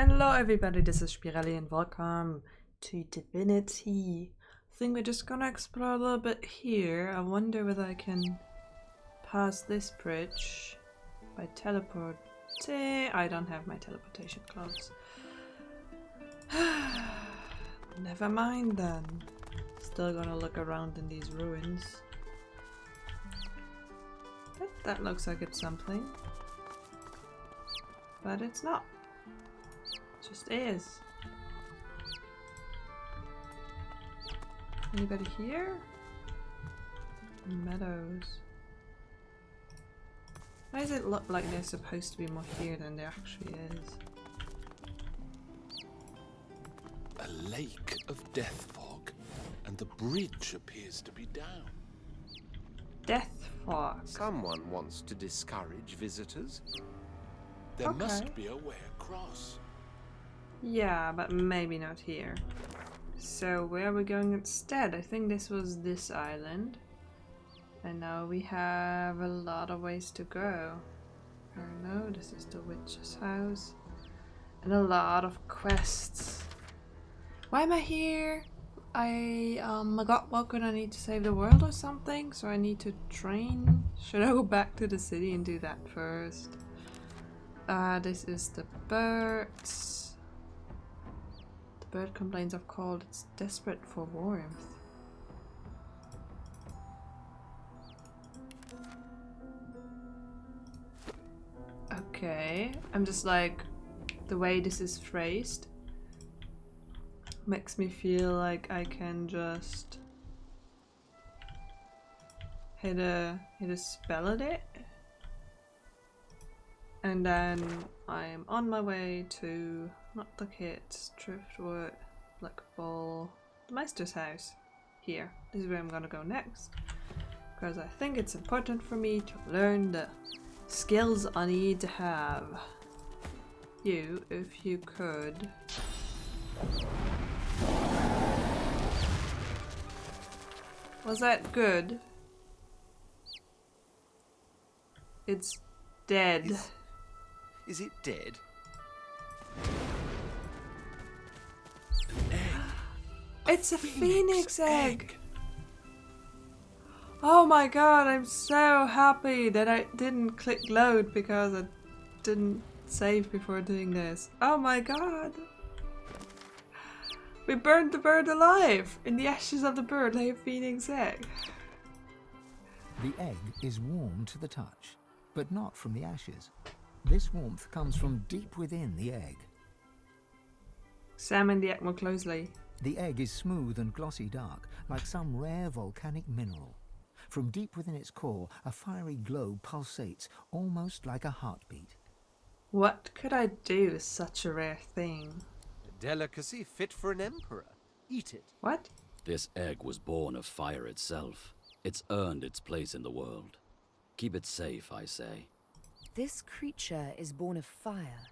Hello everybody, this is Spirelli and welcome to Divinity. I think we're just gonna explore a little bit here. I wonder whether I can pass this bridge by teleporting. I don't have my teleportation clothes. Never mind then. Still gonna look around in these ruins. But that looks like it's something. But it's not. It just is. Anybody here? Meadows. Why does it look like there's supposed to be more here than there actually is? A lake of death fog, and the bridge appears to be down. Death fog. Someone wants to discourage visitors. There must be a way across. Yeah, but maybe not here. So where are we going instead? I think this was this island. And now we have a lot of ways to go. I don't know, this is the witch's house. And a lot of quests. Why am I here? I got woken, I need to save the world or something, so I need to train. Should I go back to the city and do that first? This is the birds. The bird complains of cold, it's desperate for warmth. Okay, I'm just like, the way this is phrased makes me feel like I can just hit a spell at it. And then I'm on my way to, not the kids, Driftwood, Black Ball, the Meister's house. Here, this is where I'm gonna go next. Because I think it's important for me to learn the skills I need to have. You, if you could. Was that good? It's dead. Is it dead? An egg. It's a phoenix egg! Oh my god, I'm so happy that I didn't click load because I didn't save before doing this. Oh my god! We burned the bird alive! In the ashes of the bird lay a phoenix egg. The egg is warm to the touch, but not from the ashes. This warmth comes from deep within the egg. Examine the egg more closely. The egg is smooth and glossy dark, like some rare volcanic mineral. From deep within its core, a fiery glow pulsates, almost like a heartbeat. What could I do with such a rare thing? A delicacy fit for an emperor. Eat it. What? This egg was born of fire itself. It's earned its place in the world. Keep it safe, I say. This creature is born of fire.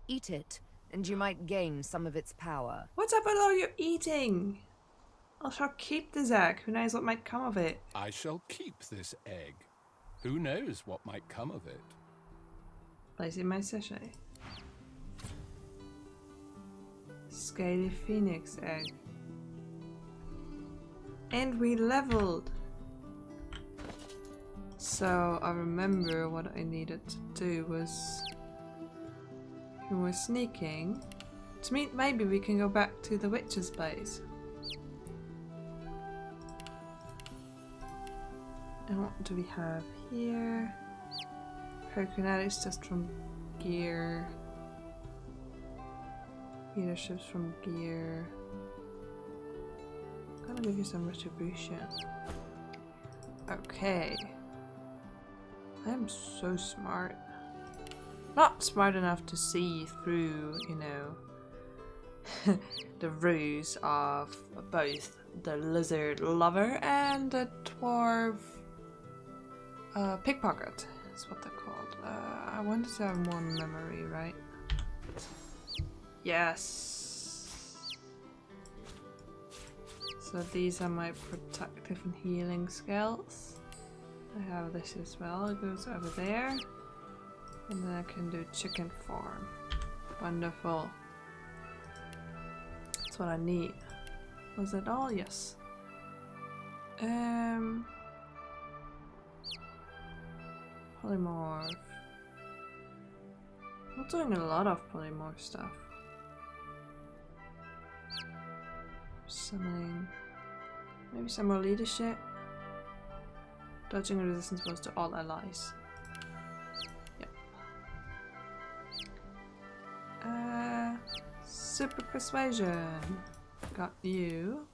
Eat it, and you might gain some of its power. What's up with all your eating? I shall keep this egg. Who knows what might come of it? I shall keep this egg. Who knows what might come of it? Place in my sachet. Scaly phoenix egg. And we leveled. So I remember what I needed to do was, when we're sneaking, to meet, maybe we can go back to the witch's place. And what do we have here? Pyrokinetics just from gear. Leaderships from gear. I'm gonna give you some retribution. Okay. I'm so smart. Not smart enough to see through, you know, the ruse of both the lizard lover and the dwarf pickpocket. That's what they're called. I wanted to have more memory, right? Yes. So these are my protective and healing skills. I have this as well. It goes over there. And then I can do chicken farm. Wonderful. That's what I need. Was that all? Yes. Polymorph. Not doing a lot of polymorph stuff. Summoning. Maybe some more leadership. Dodging and resistance was to all allies. Yep. Super persuasion. Got you.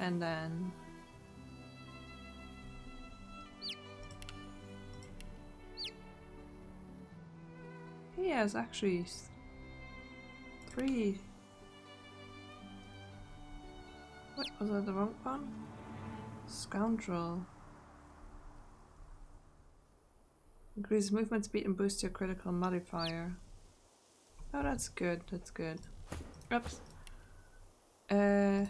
And then he has actually 3. What was that, the wrong one? Scoundrel. Increases movement speed and boosts your critical modifier. Oh, that's good, that's good. Oops. And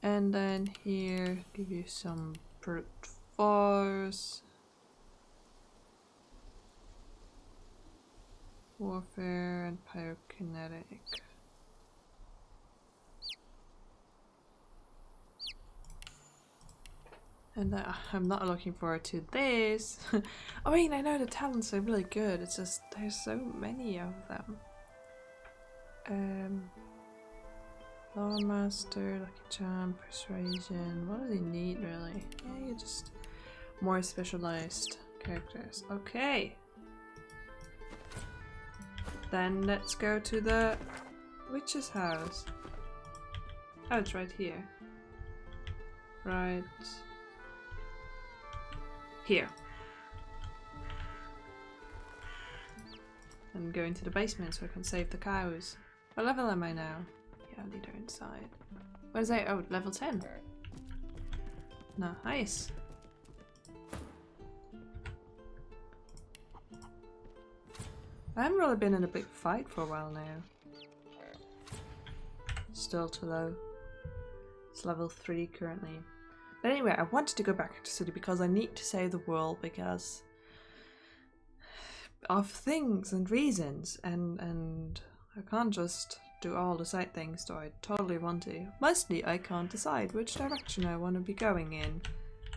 then here, give you some brute force. Warfare and pyrokinetic. And I'm not looking forward to this. I mean, I know the talents are really good, it's just there's so many of them. Law Master, Lucky Charm, Persuasion. What does he need really? Yeah, you just more specialized characters. Okay. Then let's go to the witch's house. Oh, it's right here. Right here. And go into the basement so I can save the cows. What level am I now? Yeah, leader inside. What is that? Oh, level 10. Nice. I haven't really been in a big fight for a while now. Still too low. It's level 3 currently. But anyway, I wanted to go back to the city because I need to save the world because of things and reasons, and I can't just do all the side things, though I totally want to. Mostly I can't decide which direction I want to be going in,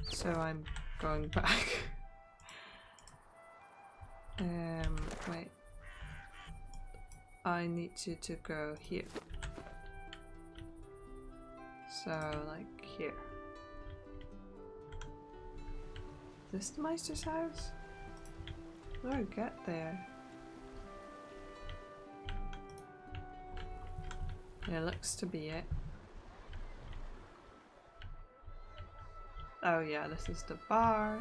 so I'm going back. Wait. I need you to go here. So, like here. Is this the Meister's house? How do I get there? Yeah, looks to be it. Oh yeah, this is the bar.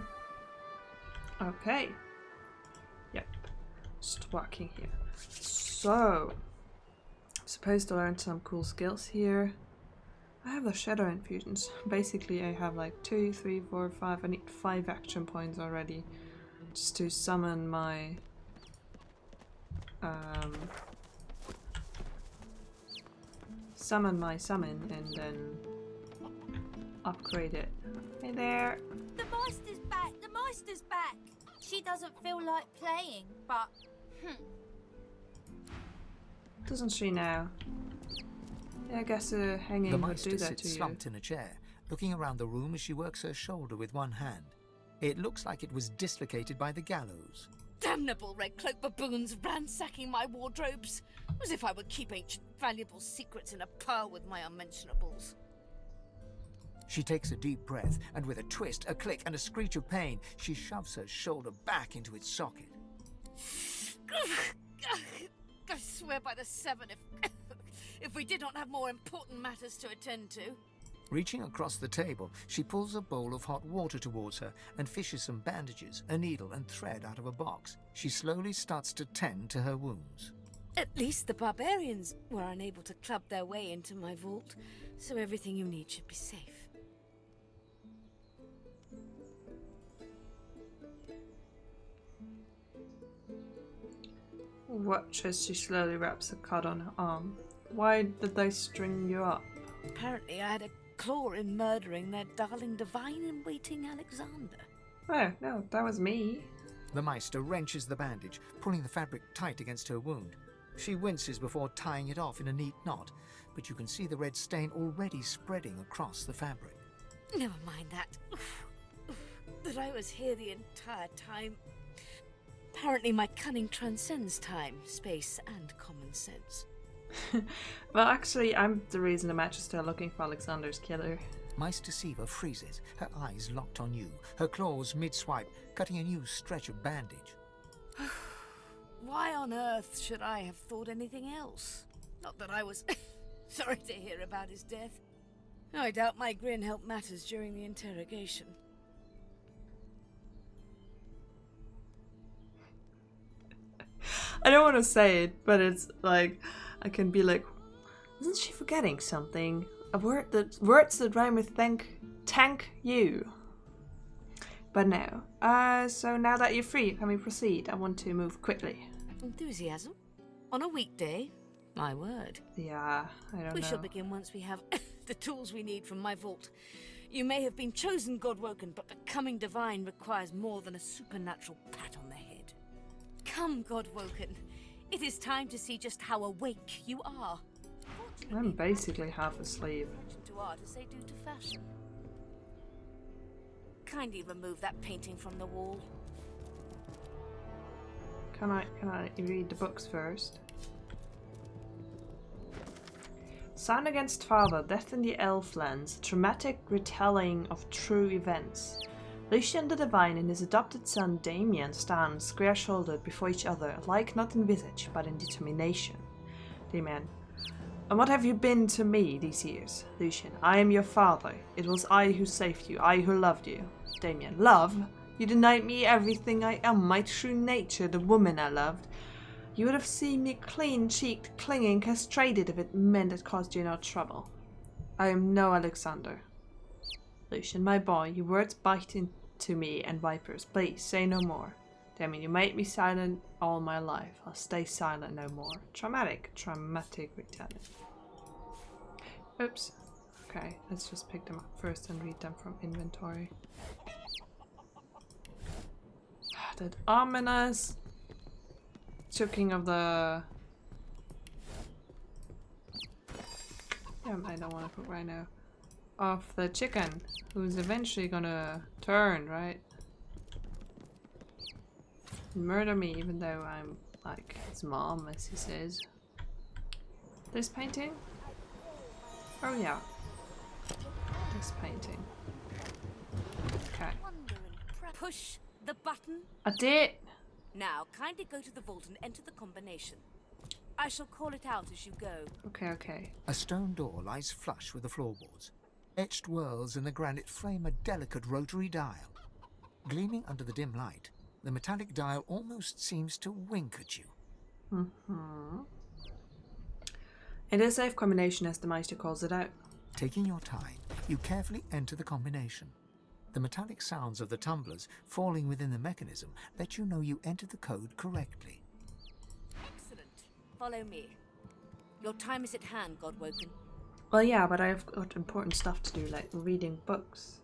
Okay. Yep. Just walking here. So, I'm supposed to learn some cool skills here. I have the shadow infusions. Basically, I have like 2, 3, 4, 5. I need 5 action points already just to summon my summon and then upgrade it. Hey there. The Meister's back! The Meister's back! She doesn't feel like playing, but Doesn't she now? Yeah, I guess hanging The would Meister do that sits to you. slumped in a chair, looking around the room as she works her shoulder with one hand. It looks like it was dislocated by the gallows. Damnable red cloak baboons ransacking my wardrobes, as if I would keep ancient valuable secrets in a pile with my unmentionables. She takes a deep breath, and with a twist, a click, and a screech of pain, she shoves her shoulder back into its socket. I swear by the seven if we did not have more important matters to attend to. Reaching across the table, she pulls a bowl of hot water towards her and fishes some bandages, a needle, and thread out of a box. She slowly starts to tend to her wounds. At least the barbarians were unable to club their way into my vault, so everything you need should be safe. Watch as she slowly wraps a cut on her arm. Why did they string you up? Apparently I had a claw in murdering their darling divine-in-waiting Alexander. Oh, no, that was me. The Meister wrenches the bandage, pulling the fabric tight against her wound. She winces before tying it off in a neat knot, but you can see the red stain already spreading across the fabric. Never mind that. That I was here the entire time. Apparently my cunning transcends time, space, and common sense. Well, actually, I'm the reason the match is still looking for Alexander's killer. Meister freezes, her eyes locked on you, her claws mid-swipe, cutting a new stretch of bandage. Why on earth should I have thought anything else? Not that I was sorry to hear about his death. I doubt my grin helped matters during the interrogation. I don't want to say it, but it's like, I can be like, isn't she forgetting something? Words that rhyme with thank you. But no. So now that you're free, can we proceed? I want to move quickly. Enthusiasm? On a weekday? My word. Yeah, I don't know. We shall begin once we have the tools we need from my vault. You may have been chosen Godwoken, but becoming divine requires more than a supernatural pat on the head. Come, Godwoken. It is time to see just how awake you are. I'm basically half asleep. To say due to fashion. Kindly remove that painting from the wall. Can I read the books first? Son against Father, Death in the Elflands, a traumatic retelling of true events. Lucian the Divine and his adopted son Damien stand square-shouldered before each other, alike not in visage, but in determination. Damien. And what have you been to me these years? Lucian. I am your father. It was I who saved you, I who loved you. Damien. Love? You denied me everything I am, my true nature, the woman I loved. You would have seen me clean-cheeked, clinging, castrated if it meant it caused you no trouble. I am no Alexander. Lucian, my boy, your words bite into me and vipers. Please, say no more. Damien, you made me silent all my life. I'll stay silent no more. Traumatic retelling. Oops. Okay, let's just pick them up first and read them from inventory. That ominous choking of the... I don't want to put right now. Of the chicken, who's eventually gonna turn, right? Murder me, even though I'm like his mom, as he says. This painting? Oh yeah. This painting. Okay. Push the button. I did! Now, kindly go to the vault and enter the combination. I shall call it out as you go. Okay. A stone door lies flush with the floorboards. Etched whorls in the granite frame a delicate rotary dial. Gleaming under the dim light, the metallic dial almost seems to wink at you. It is a safe combination, as the Meister calls it out. Taking your time, you carefully enter the combination. The metallic sounds of the tumblers falling within the mechanism let you know you entered the code correctly. Excellent. Follow me. Your time is at hand, Godwoken. Well, yeah, but I've got important stuff to do, like reading books.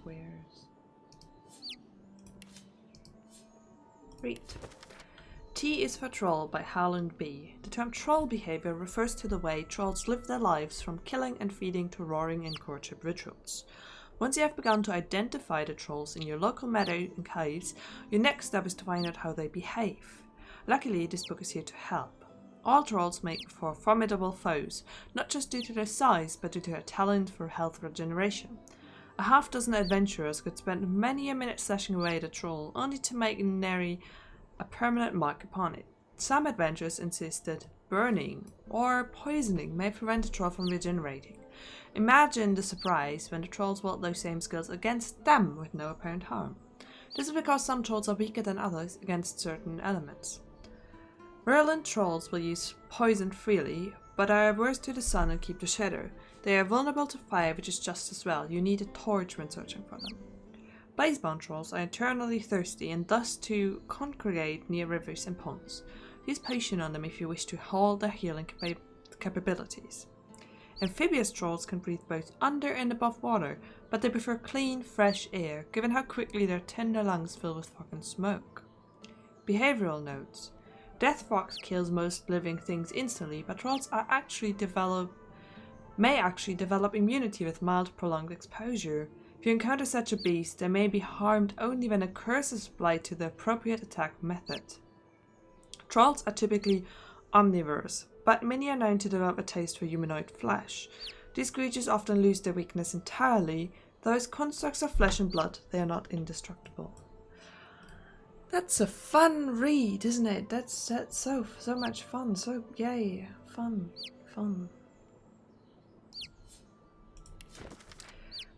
Where's... Read. T is for Troll by Howland B. The term troll behavior refers to the way trolls live their lives from killing and feeding to roaring and courtship rituals. Once you have begun to identify the trolls in your local meadow and caves, your next step is to find out how they behave. Luckily, this book is here to help. All trolls make for formidable foes, not just due to their size, but due to their talent for health regeneration. A half-dozen adventurers could spend many a minute slashing away at a troll, only to make nary a permanent mark upon it. Some adventurers insisted burning or poisoning may prevent the troll from regenerating. Imagine the surprise when the trolls wield those same skills against them with no apparent harm. This is because some trolls are weaker than others against certain elements. Virulent trolls will use poison freely, but are averse to the sun and keep the shadow. They are vulnerable to fire, which is just as well. You need a torch when searching for them. Blazebound trolls are eternally thirsty and thus to congregate near rivers and ponds. Use potion on them if you wish to hold their healing capabilities. Amphibious trolls can breathe both under and above water, but they prefer clean, fresh air, given how quickly their tender lungs fill with fog and smoke. behavioral notes. Deathfog kills most living things instantly, but trolls may actually develop immunity with mild prolonged exposure. If you encounter such a beast, they may be harmed only when a curse is applied to the appropriate attack method. Trolls are typically omnivores, but many are known to develop a taste for humanoid flesh. These creatures often lose their weakness entirely, though as constructs of flesh and blood, they are not indestructible. That's a fun read, isn't it? That's so much fun. So yay, fun.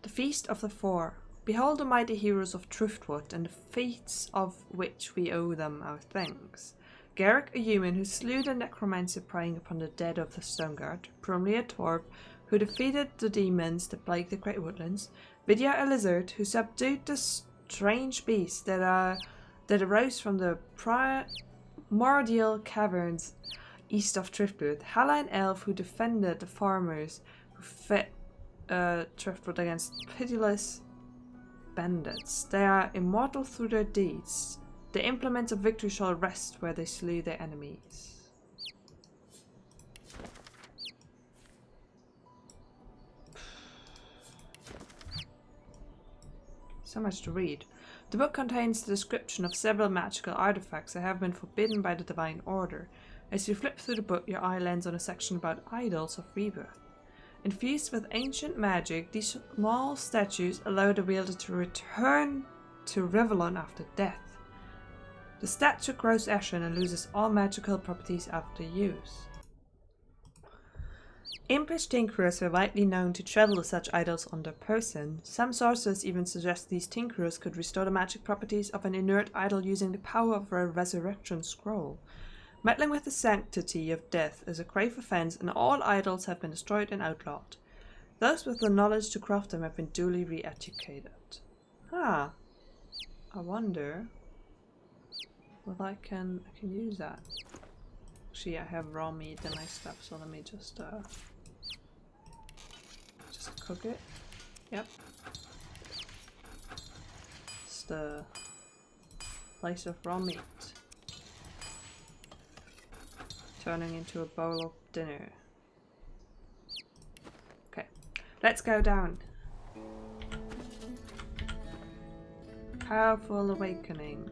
The Feast of the Four. Behold the mighty heroes of Driftwood, and the feats of which we owe them our thanks. Garrick, a human who slew the necromancer preying upon the dead of the Stoneguard. Bromley, a dwarf who defeated the demons that plague the Great Woodlands. Vidya, a lizard who subdued the strange beasts that arose from the primordial caverns east of Driftwood. Hela, an elf who defended the farmers who fed Driftwood against pitiless bandits. They are immortal through their deeds. The implements of victory shall rest where they slew their enemies. So much to read. The book contains the description of several magical artifacts that have been forbidden by the Divine Order. As you flip through the book, your eye lands on a section about idols of rebirth. Infused with ancient magic, these small statues allow the wielder to return to Rivellon after death. The statue grows ashen and loses all magical properties after use. Impish tinkerers were widely known to travel with such idols on their person. Some sources even suggest these tinkerers could restore the magic properties of an inert idol using the power of a resurrection scroll. Meddling with the sanctity of death is a grave offense, and all idols have been destroyed and outlawed. Those with the knowledge to craft them have been duly re-educated. I wonder well I can use that. Actually, I have raw meat in my stuff, so let me just cook it. Yep. It's the place of raw meat. Turning into a bowl of dinner. Okay, let's go down. Powerful awakening.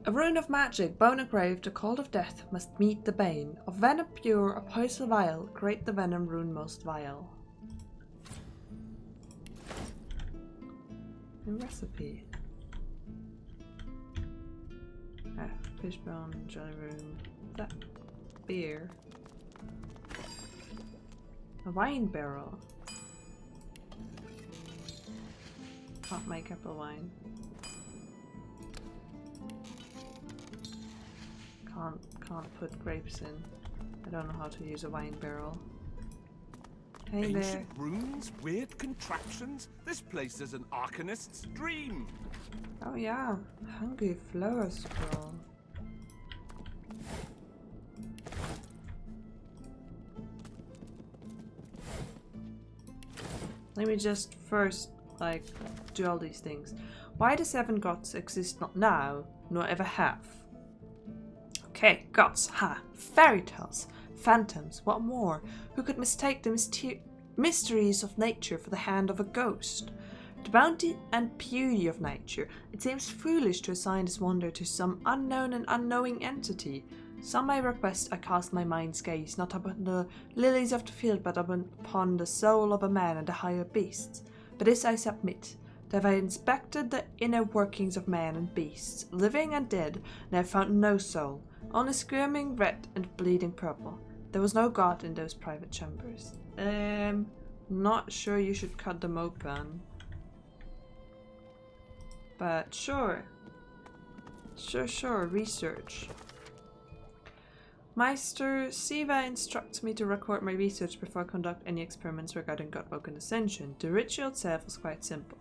A rune of magic, bone engraved, the cold of death must meet the bane. Of venom pure, a poison vial, great the venom rune most vile. A recipe. Fishbone, jelly room, that beer. A wine barrel. Can't make apple wine. Can't put grapes in. I don't know how to use a wine barrel. Hey there. Ancient runes, weird contraptions. This place is an arcanist's dream. Oh yeah, hungry flower scroll. Let me just first, do all these things. Why the 7 gods exist not now, nor ever have? Okay, gods, fairy tales, phantoms, what more? Who could mistake the mysteries of nature for the hand of a ghost? The bounty and beauty of nature, it seems foolish to assign this wonder to some unknown and unknowing entity. Some may request I cast my mind's gaze not upon the lilies of the field, but upon the soul of a man and the higher beasts. But this I submit, that I inspected the inner workings of man and beasts, living and dead, and I found no soul, only squirming red and bleeding purple. There was no god in those private chambers. Not sure you should cut them open. But sure. Sure, research. Meister Siva instructs me to record my research before I conduct any experiments regarding Godwoken Ascension. The ritual itself was quite simple.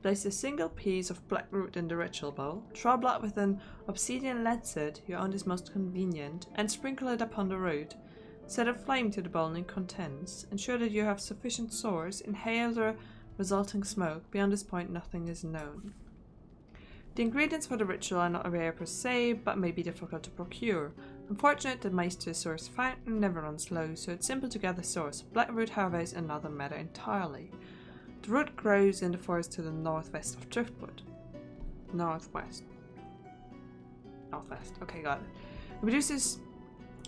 Place a single piece of black root in the ritual bowl, draw blood with an obsidian lancet, your own is most convenient, and sprinkle it upon the root. Set a flame to the bowl and contents. Ensure that you have sufficient source. Inhale the resulting smoke. Beyond this point, nothing is known. The ingredients for the ritual are not rare per se, but may be difficult to procure. Unfortunately, the Meister source fountain never runs low, so it's simple to gather source. Blackroot, however, is another matter entirely. The root grows in the forest to the northwest of Driftwood. Northwest. Northwest. Okay, got it. It produces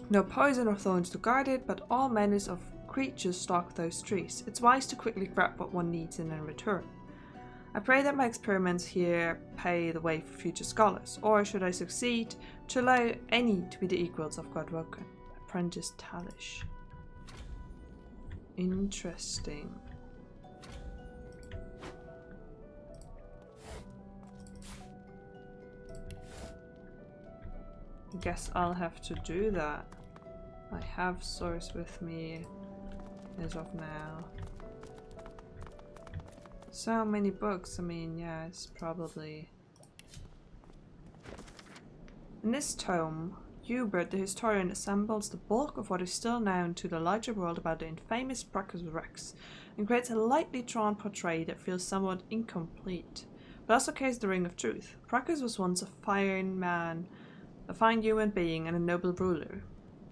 no poison or thorns to guard it, but all manners of creatures stalk those trees. It's wise to quickly grab what one needs in return. I pray that my experiments here pave the way for future scholars, or should I succeed, to allow any to be the equals of Godwoken. Apprentice Talish. Interesting. I guess I'll have to do that. I have source with me as of now. So many books, I mean, yeah, it's probably... In this tome, Hubert the historian assembles the bulk of what is still known to the larger world about the infamous Brackus Rex, and creates a lightly drawn portrait that feels somewhat incomplete, but also carries the ring of truth. Brackus was once a fine man, a fine human being and a noble ruler,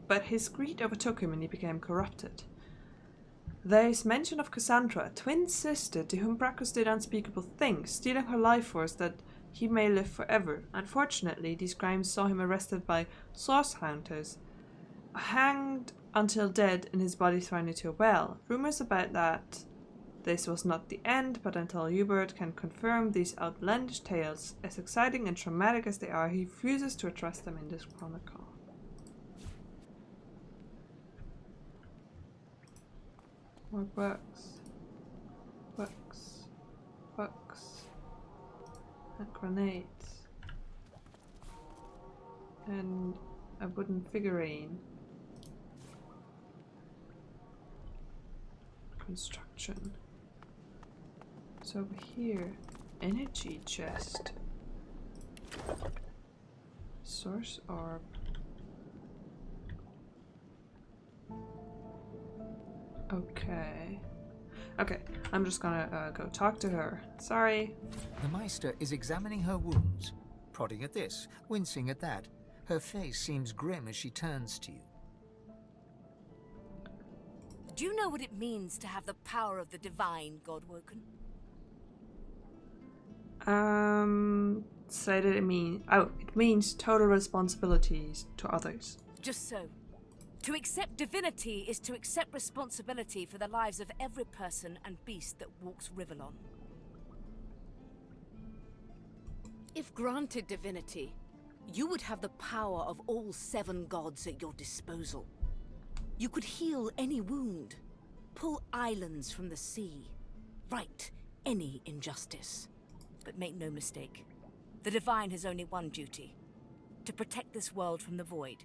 but his greed overtook him and he became corrupted. There is mention of Cassandra, a twin sister to whom Brackus did unspeakable things, stealing her life force that he may live forever. Unfortunately, these crimes saw him arrested by source hunters, hanged until dead and his body thrown into a well. Rumors about that this was not the end, but until Hubert can confirm these outlandish tales, as exciting and traumatic as they are, he refuses to trust them in this chronicle. More books. Books. Books. And grenades. And a wooden figurine. Construction. So over here. Energy chest. Source orb. Okay. Okay, I'm just gonna go talk to her. Sorry. The Meister is examining her wounds, prodding at this, wincing at that. Her face seems grim as she turns to you. Do you know what it means to have the power of the divine, Godwoken? Say that it means... Oh, it means total responsibilities to others. Just so. To accept divinity is to accept responsibility for the lives of every person and beast that walks Rivellon. If granted divinity, you would have the power of all 7 gods at your disposal. You could heal any wound, pull islands from the sea, right any injustice. But make no mistake, the divine has only one duty: to protect this world from the void.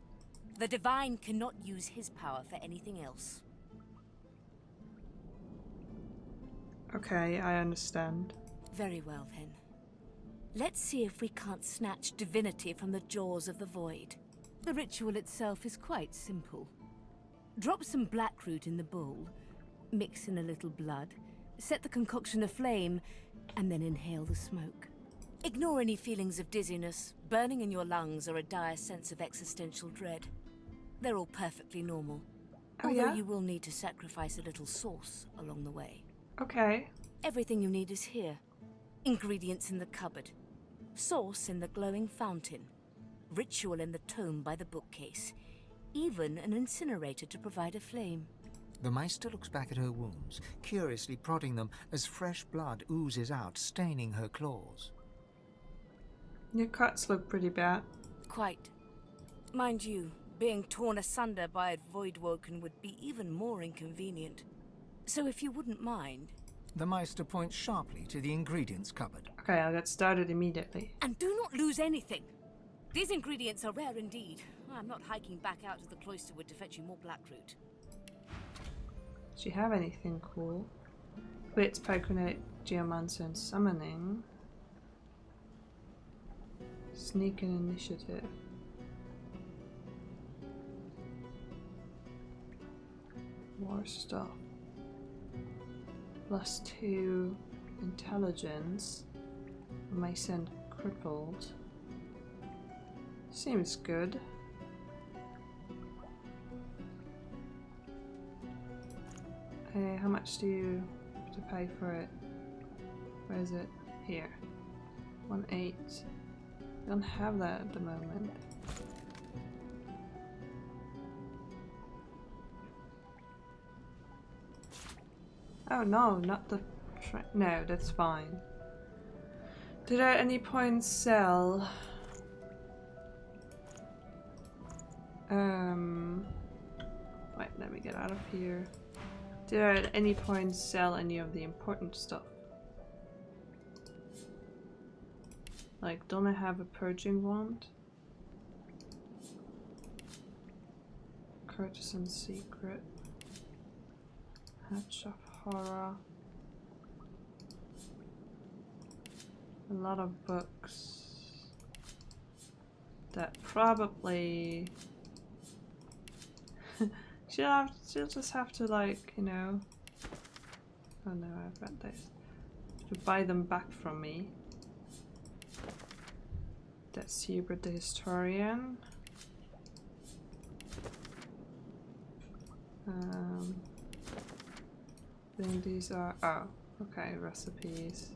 The divine cannot use his power for anything else. Okay, I understand. Very well then. Let's see if we can't snatch divinity from the jaws of the void. The ritual itself is quite simple. Drop some blackroot in the bowl, mix in a little blood, set the concoction aflame, and then inhale the smoke. Ignore any feelings of dizziness, burning in your lungs, or a dire sense of existential dread. They're all perfectly normal. Oh, although yeah? you will need to sacrifice a little sauce along the way. Okay. Everything you need is here. Ingredients in the cupboard. Sauce in the glowing fountain. Ritual in the tome by the bookcase. Even an incinerator to provide a flame. The Meister looks back at her wounds, curiously prodding them as fresh blood oozes out, staining her claws. Your cuts look pretty bad. Quite. Mind you, being torn asunder by a Voidwoken would be even more inconvenient. So if you wouldn't mind... The Meister points sharply to the ingredients cupboard. Okay, I'll get started immediately. And do not lose anything. These ingredients are rare indeed. I'm not hiking back out to the Cloisterwood to fetch you more blackroot. Do you have anything cool? Blitz, Pycronate, Geomancer, and Summoning. Sneak and Initiative. War stuff. +2 intelligence. May send crippled. Seems good. How much do you have to pay for it? Where is it? Here. 1.8. I don't have that at the moment. Oh no, not the no, that's fine. Did I at any point sell? Wait, let me get out of here. Did I at any point sell any of the important stuff? Like, don't I have a purging wand? Courtesan secret. Hatch of horror. A lot of books that probably she'll just have to, like, you know. Oh no, I've read this. To buy them back from me. That's Hubert the Historian. I think these are, oh, okay, recipes.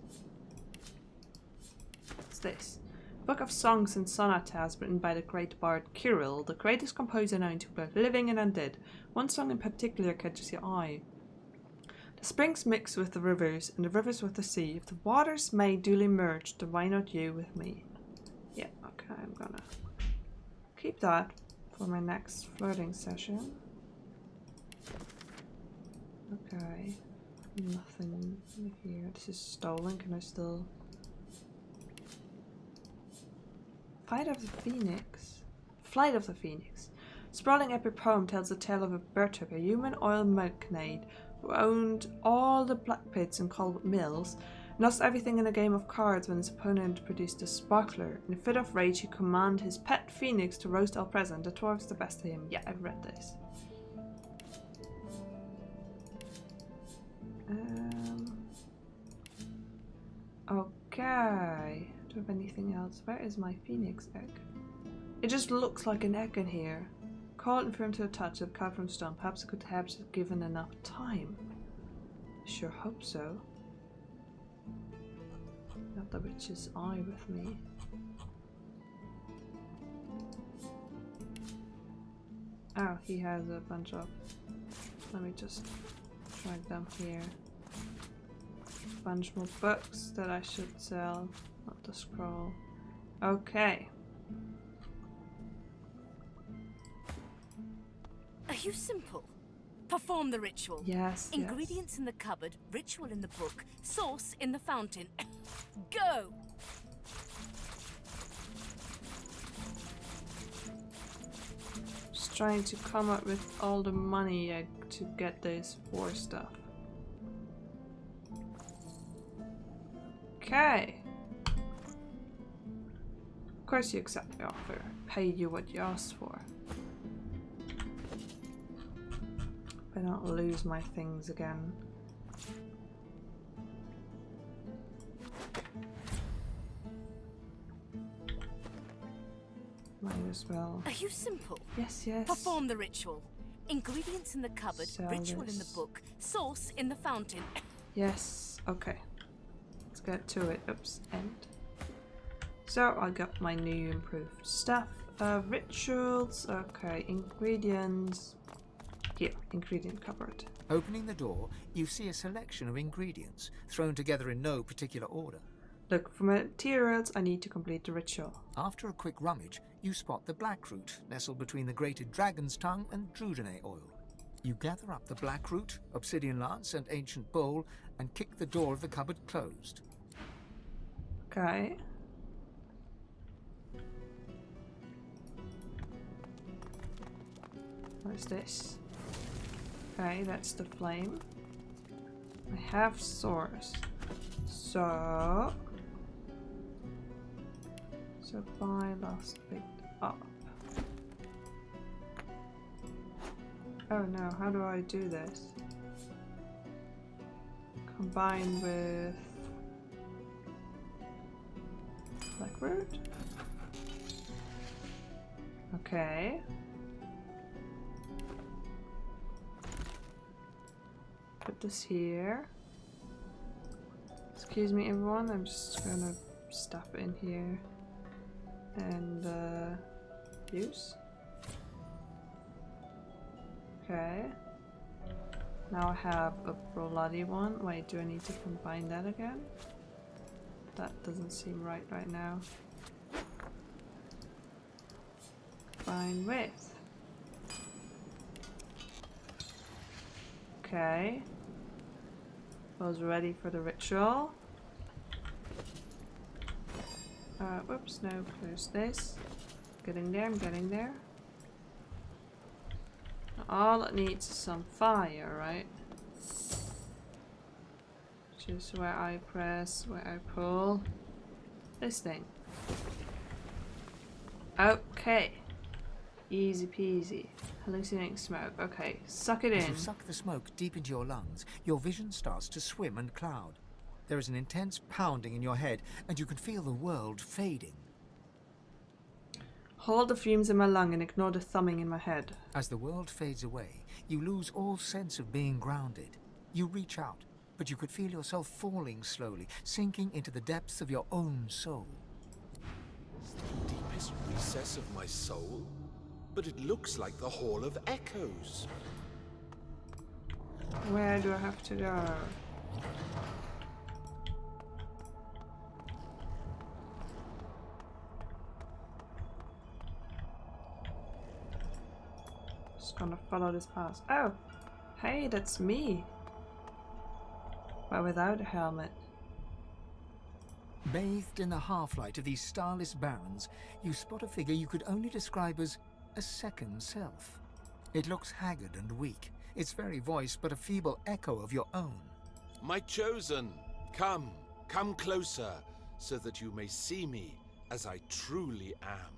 What's this? Book of Songs and Sonatas written by the great bard Kirill, the greatest composer known to both living and undead. One song in particular catches your eye. The springs mix with the rivers, and the rivers with the sea. If the waters may duly merge, then why not you with me? Yeah, okay, I'm gonna keep that for my next flirting session. Okay, nothing here. This is stolen. Can I still... Flight of the Phoenix. Flight of the Phoenix. Sprawling epic poem tells the tale of a Bertuk, a human oil magnate who owned all the black pits and coal mills, and lost everything in a game of cards when his opponent produced a sparkler. In a fit of rage, he commanded his pet phoenix to roast all present. The dwarves the best of him. Yeah, I've read this. Okay. Do I have anything else? Where is my phoenix egg? It just looks like an egg in here. Cold and firm to the touch, of carved from stone. Perhaps it could have given enough time. Sure hope so. Got the witch's eye with me. Oh, he has a bunch of... Let me just drag them here. Bunch more books that I should sell. Not the scroll. Okay. Are you simple? Perform the ritual. Yes. Ingredients in the cupboard, ritual in the book, source in the fountain. Go! Just trying to come up with all the money to get this 4 stuff. Okay. Of course you accept the offer. Pay you what you asked for. I don't lose my things again. Might as well. Are you simple? Yes. Perform the ritual. Ingredients in the cupboard, Sell ritual in the this. book, source in the fountain. Yes. Okay. Let's get to it. Oops. End. So I got my new improved stuff. Rituals. Okay. Ingredients. Here. Ingredient cupboard. Opening the door, you see a selection of ingredients, thrown together in no particular order. Look, for materials I need to complete the ritual. After a quick rummage, you spot the black root, nestled between the grated dragon's tongue and drudene oil. You gather up the black root, obsidian lance, and ancient bowl, and kick the door of the cupboard closed. Okay. What is this? Okay, that's the flame. I have source. So buy last picked up. Oh no, how do I do this? combined with blackroot. Okay. Put this here. Excuse me, everyone. I'm just gonna stuff it in here and use. Okay. Now I have a bloody one. Wait, do I need to combine that again? That doesn't seem right now. Combine with. Okay. Was ready for the ritual. Whoops, no, close this. Getting there, I'm getting there. All it needs is some fire, right? Which is where I press, where I pull this thing. Okay. Easy peasy. Hallucinating smoke. Okay, suck it in. As you suck the smoke deep into your lungs, your vision starts to swim and cloud. There is an intense pounding in your head, and you can feel the world fading. Hold the fumes in my lung and ignore the thumbing in my head. As the world fades away, you lose all sense of being grounded. You reach out, but you could feel yourself falling slowly, sinking into the depths of your own soul. It's the deepest recess of my soul, but it looks like the Hall of Echoes. Where do I have to go? Just gonna follow this path. Oh! Hey, that's me! But without a helmet. Bathed in the half-light of these starless barrens, you spot a figure you could only describe as a second self. It looks haggard and weak, its very voice but a feeble echo of your own. My chosen, come closer, so that you may see me as I truly am.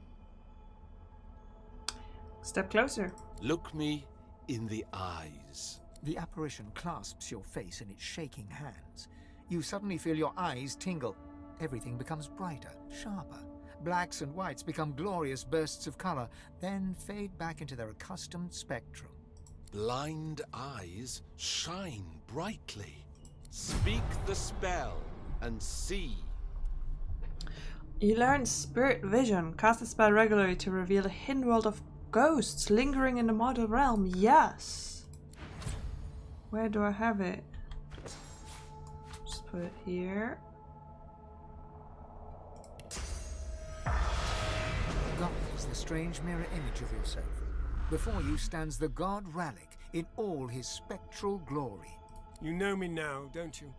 Step closer. Look me in the eyes. The apparition clasps your face in its shaking hands. You suddenly feel your eyes tingle. Everything becomes brighter, sharper. Blacks and whites become glorious bursts of color, then fade back into their accustomed spectrum. Blind eyes shine brightly. Speak the spell and see. You learn Spirit Vision. Cast the spell regularly to reveal a hidden world of ghosts lingering in the mortal realm. Yes! Where do I have it? Just put it here. God is the strange mirror image of yourself. Before you stands the god Ralik in all his spectral glory. You know me now, don't you?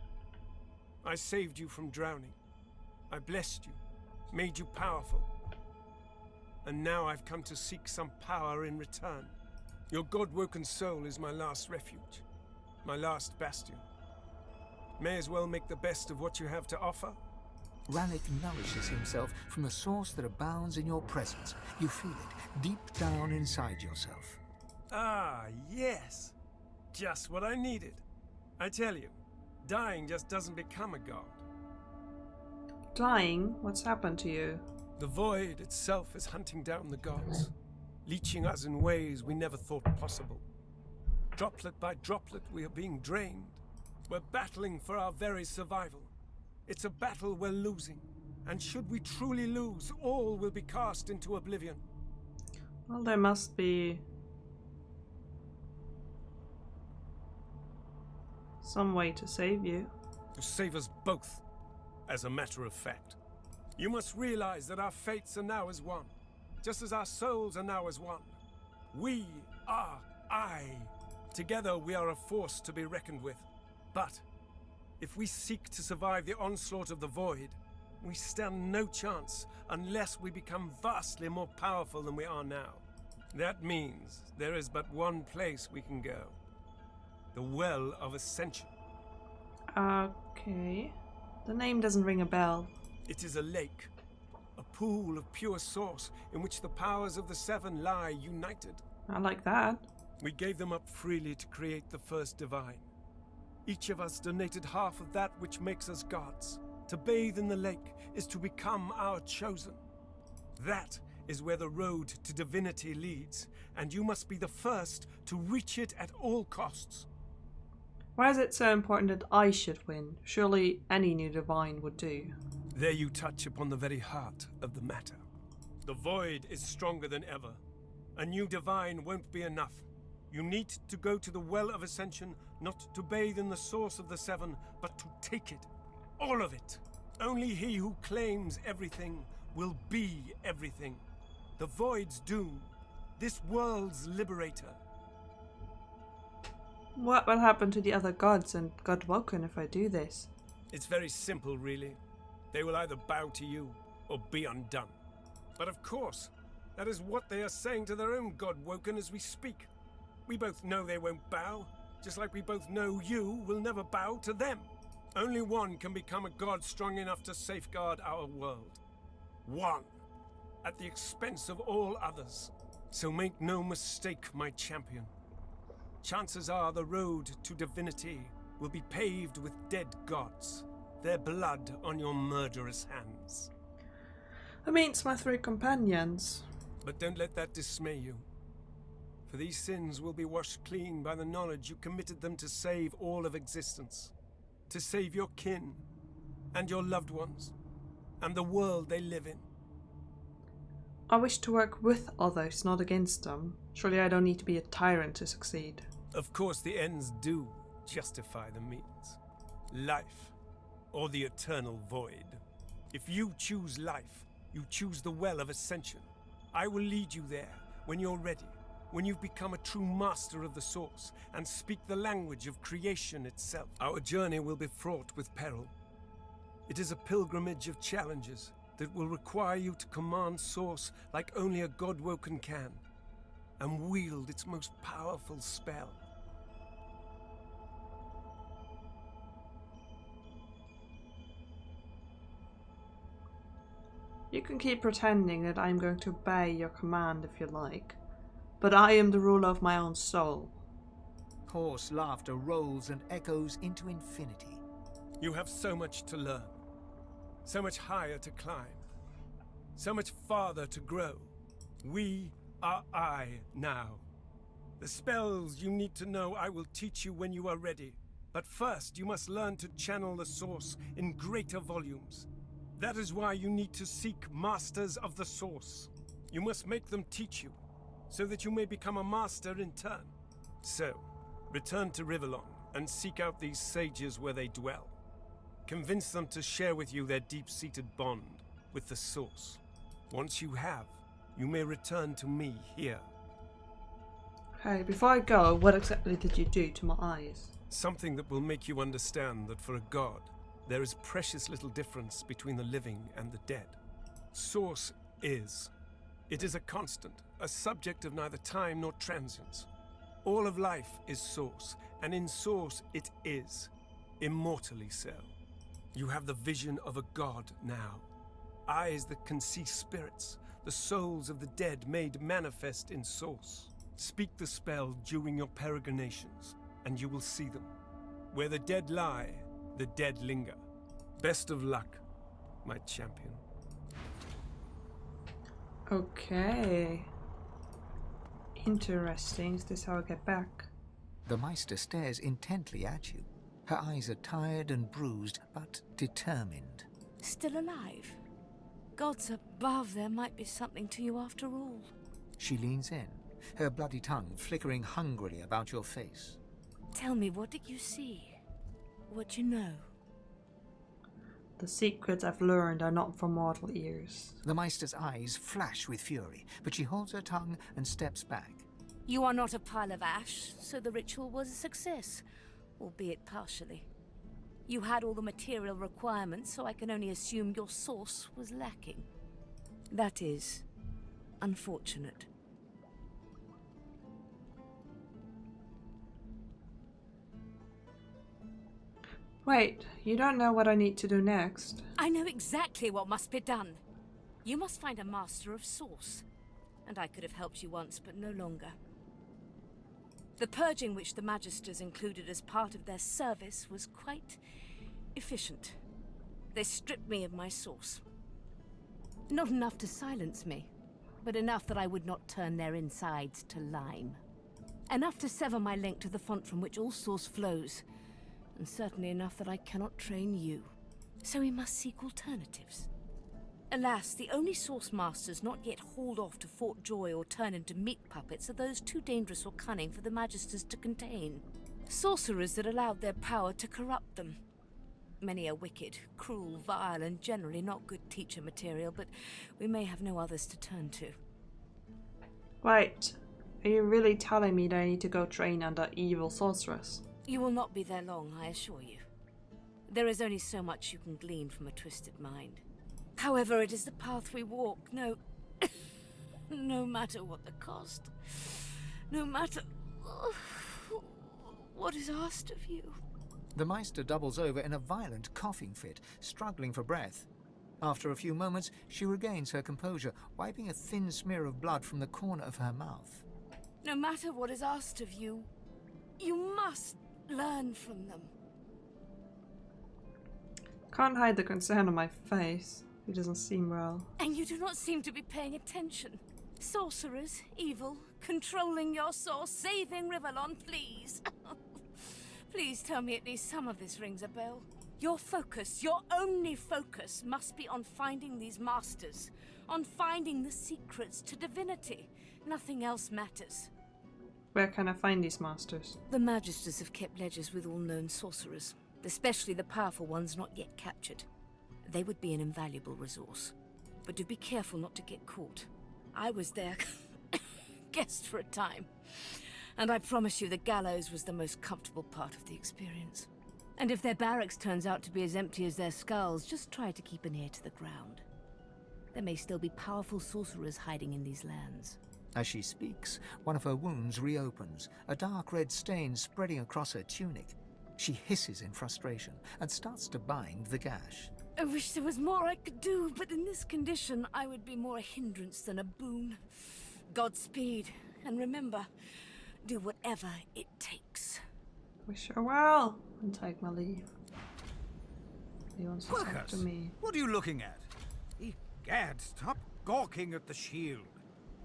I saved you from drowning. I blessed you, made you powerful. And now I've come to seek some power in return. Your god-woken soul is my last refuge, my last bastion. May as well make the best of what you have to offer. Ralik nourishes himself from the source that abounds in your presence. You feel it deep down inside yourself. Ah, yes. Just what I needed. I tell you, dying just doesn't become a god. Dying? What's happened to you? The void itself is hunting down the gods, leeching us in ways we never thought possible. Droplet by droplet, we are being drained. We're battling for our very survival. It's a battle we're losing, and should we truly lose, all will be cast into oblivion. Well, there must be some way to save you. To save us both, as a matter of fact. You must realize that our fates are now as one, just as our souls are now as one. We are I. Together we are a force to be reckoned with. But if we seek to survive the onslaught of the void, we stand no chance unless we become vastly more powerful than we are now. That means there is but one place we can go. The Well of Ascension. Okay. The name doesn't ring a bell. It is a lake, a pool of pure source in which the powers of the Seven lie united. I like that. We gave them up freely to create the first divine. Each of us donated half of that which makes us gods. To bathe in the lake is to become our chosen. That is where the road to divinity leads, and you must be the first to reach it at all costs. Why is it so important that I should win? Surely any new divine would do. There you touch upon the very heart of the matter. The void is stronger than ever. A new divine won't be enough. You need to go to the Well of Ascension, not to bathe in the source of the Seven, but to take it. All of it. Only he who claims everything will be everything. The void's doom. This world's liberator. What will happen to the other gods and God Woken if I do this? It's very simple, really. They will either bow to you or be undone. But of course, that is what they are saying to their own God Woken as we speak. We both know they won't bow, just like we both know you will never bow to them. Only one can become a god strong enough to safeguard our world. One, at the expense of all others. So make no mistake, my champion. Chances are the road to divinity will be paved with dead gods, their blood on your murderous hands. I mean, it's my 3 companions. But don't let that dismay you. For these sins will be washed clean by the knowledge you committed them to save all of existence. To save your kin, and your loved ones, and the world they live in. I wish to work with others, not against them. Surely I don't need to be a tyrant to succeed. Of course the ends do justify the means. Life, or the eternal void. If you choose life, you choose the Well of Ascension. I will lead you there when you're ready, when you've become a true master of the Source and speak the language of creation itself. Our journey will be fraught with peril. It is a pilgrimage of challenges that will require you to command Source like only a God Woken can, and wield its most powerful spell. You can keep pretending that I'm going to obey your command if you like, but I am the ruler of my own soul. Hoarse laughter rolls and echoes into infinity. You have so much to learn, so much higher to climb, so much farther to grow. We are I now. The spells you need to know I will teach you when you are ready. But first you must learn to channel the Source in greater volumes. That is why you need to seek Masters of the Source. You must make them teach you, so that you may become a master in turn. So, return to Rivellon and seek out these sages where they dwell. Convince them to share with you their deep-seated bond with the Source. Once you have, you may return to me here. Hey, before I go, what exactly did you do to my eyes? Something that will make you understand that for a god, there is precious little difference between the living and the dead. Source is. It is a constant, a subject of neither time nor transience. All of life is Source, and in Source it is, immortally so. You have the vision of a god now. Eyes that can see spirits, the souls of the dead made manifest in Source. Speak the spell during your peregrinations, and you will see them. Where the dead lie, the dead linger. Best of luck, my champion. Okay. Interesting. Is this how I get back? The Meister stares intently at you. Her eyes are tired and bruised, but determined. Still alive? Gods above, there might be something to you after all. She leans in, her bloody tongue flickering hungrily about your face. Tell me, what did you see? What you know? The secrets I've learned are not for mortal ears. The Meister's eyes flash with fury, but she holds her tongue and steps back. You are not a pile of ash, so the ritual was a success, albeit partially. You had all the material requirements, so I can only assume your source was lacking. That is unfortunate. Wait, you don't know what I need to do next? I know exactly what must be done. You must find a master of source. And I could have helped you once, but no longer. The purging which the Magisters included as part of their service was quite efficient. They stripped me of my source. Not enough to silence me, but enough that I would not turn their insides to lime. Enough to sever my link to the font from which all source flows, and certainly enough that I cannot train you. So we must seek alternatives. Alas, the only source masters not yet hauled off to Fort Joy or turn into meat puppets are those too dangerous or cunning for the Magisters to contain. Sorcerers that allowed their power to corrupt them. Many are wicked, cruel, vile, and generally not good teacher material, but we may have no others to turn to. Wait, are you really telling me that I need to go train under evil sorceress? You will not be there long, I assure you. There is only so much you can glean from a twisted mind. However, it is the path we walk, no matter what the cost. No matter what is asked of you. The Meister doubles over in a violent coughing fit, struggling for breath. After a few moments, she regains her composure, wiping a thin smear of blood from the corner of her mouth. No matter what is asked of you, you must learn from them. Can't hide the concern on my face. It doesn't seem well. And you do not seem to be paying attention. Sorcerers, evil, controlling your source, saving Rivellon, please. Please tell me at least some of this rings a bell. Your focus, your only focus, must be on finding these masters, on finding the secrets to divinity. Nothing else matters. Where can I find these masters? The Magisters have kept ledgers with all known sorcerers, especially the powerful ones not yet captured. They would be an invaluable resource. But do be careful not to get caught. I was their guest for a time, and I promise you the gallows was the most comfortable part of the experience. And if their barracks turns out to be as empty as their skulls, just try to keep an ear to the ground. There may still be powerful sorcerers hiding in these lands. As she speaks, one of her wounds reopens, a dark red stain spreading across her tunic. She hisses in frustration and starts to bind the gash. I wish there was more I could do, but in this condition, I would be more a hindrance than a boon. Godspeed, and remember, do whatever it takes. Wish her well and take my leave. He wants to talk to me. What are you looking at? Egad, stop gawking at the shield.